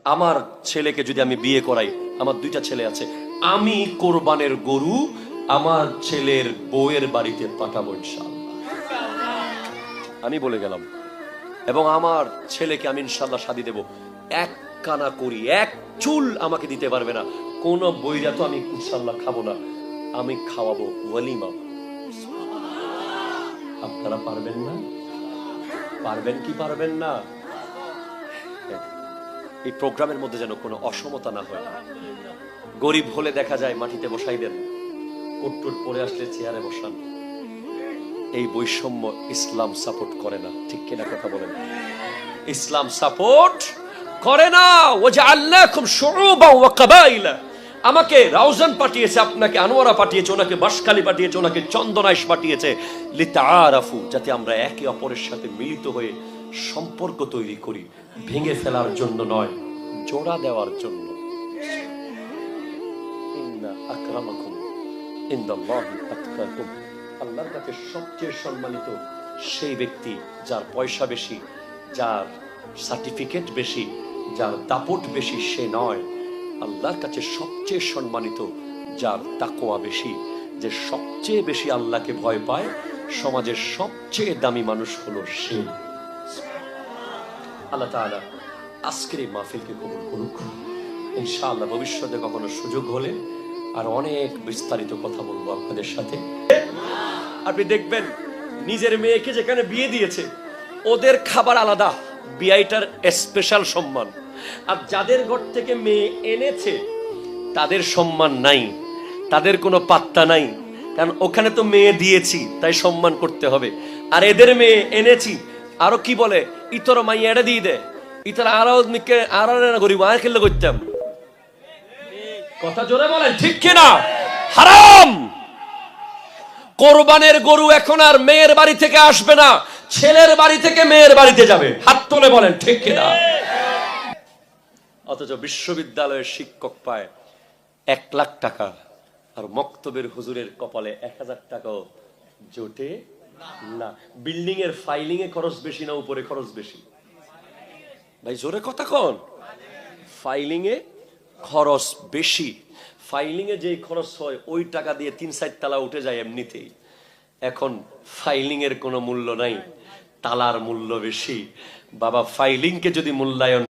আমার ছেলেকে যদি আমি বিয়ে করাই, আমার 2টা ছেলে আছে, আমি কোরবানের গরু আমার ছেলের বউয়ের বাড়িতে পাঠাবো ইনশাআল্লাহ, আমি বলে গেলাম। এবং আমার ছেলেকে আমি ইনশাআল্লাহ শাদী দেব। এক কানা করি, এক চুল আমাকে দিতে পারবে না কোন বইরা, তো আমি ইনশাআল্লাহ খাবো না, আমি খাওয়াবো ওয়ালিমা। আপনারা পারবেন না? পারবেন কি পারবেন না? এই প্রোগ্রামের মধ্যে যেন কোনো অসমতা না হয়। গরিব হলে দেখা যায় মাটিতে বসাই দেন, উটটুট পরে আসলে চেয়ারে বসান। এই বৈষম্য ইসলাম সাপোর্ট করে না, ঠিক কিনা কথা বলেন? ইসলাম সাপোর্ট করে না। ওয়াজআলনাকুম শুউবান ওয়া কাবাইলা, আমাকে রাউজান পাঠিয়েছে, আপনাকে আনোয়ারা পাঠিয়েছে, ওনাকে বাঁশখালী পাঠিয়েছে, ওনাকে চন্দনাইশ পাঠিয়েছে, লিতাআরাফু, যাতে আমরা একে অপরের সাথে মিলিত হয়ে সম্পর্ক তৈরি করি, ভেঙে ফেলার জন্য নয়, জোড়া দেওয়ার জন্য। ইন্না আকরামাকুম ইনদাল্লাহি আতকাকুম, আল্লাহর কাছে সবচেয়ে সম্মানিত সেই ব্যক্তি যার পয়সা বেশি, যার সার্টিফিকেট বেশি, যার দাপট বেশি, সে নয়। আল্লাহর কাছে সবচেয়ে সম্মানিত যার তাকওয়া বেশি, যে সবচেয়ে বেশি আল্লাহকে ভয় পায়, সমাজের সবচেয়ে দামি মানুষ হলো সে। আল্লাহ তাআলা আজকের এই মাহফিলকে কবুল করুক ইনশাআল্লাহ। ভবিষ্যতে কখনো সুযোগ হলে আর অনেক বিস্তারিত কথা বলবো আপনাদের সাথে। আপনি দেখবেন নিজের মেয়েকে যেখানে বিয়ে দিয়েছে, ওদের খাবার আলাদা, বিয়াইটার স্পেশাল সম্মান। আর যাদের ঘর থেকে মেয়ে এনেছে তাদের সম্মান নাই, তাদের কোনো পাত্তা নাই, কারণ ওখানে তো মেয়ে দিয়েছি তাই সম্মান করতে হবে। আর এদের মেয়ে এনেছি, আরো কি বলে, ইতর মাইয়া এটা দিয়ে দে, ইতর আরো মিকে আরো না গরিব আর খেলে করতাম। কথা জোরে বলেন, ঠিক কিনা? হারাম। কোরবানের গরু এখন আর মেয়ের বাড়ি থেকে আসবে না, ছেলের বাড়ি থেকে মেয়ের বাড়িতে যাবে। হাত তুলে বলেন ঠিক কিনা? অথচ বিশ্ববিদ্যালয়ের শিক্ষক পায় 1 লাখ টাকা, আর মক্তবের হুজুরের কপালে 1000 টাকাও জোটে না। বিল্ডিং এর ফাইলিং এ খরচ বেশি না উপরে খরচ বেশি? ভাই জোরে কথা কোন? ফাইলিং এ খরচ বেশি। ফাইলিং এ যে খরচ হয় ওই টাকা দিয়ে 3-4 তালা উঠে যায় এমনিতেই। এখন ফাইলিং এর কোনো মূল্য নাই, তালার মূল্য বেশি। বাবা ফাইলিং কে যদি মূল্যায়ন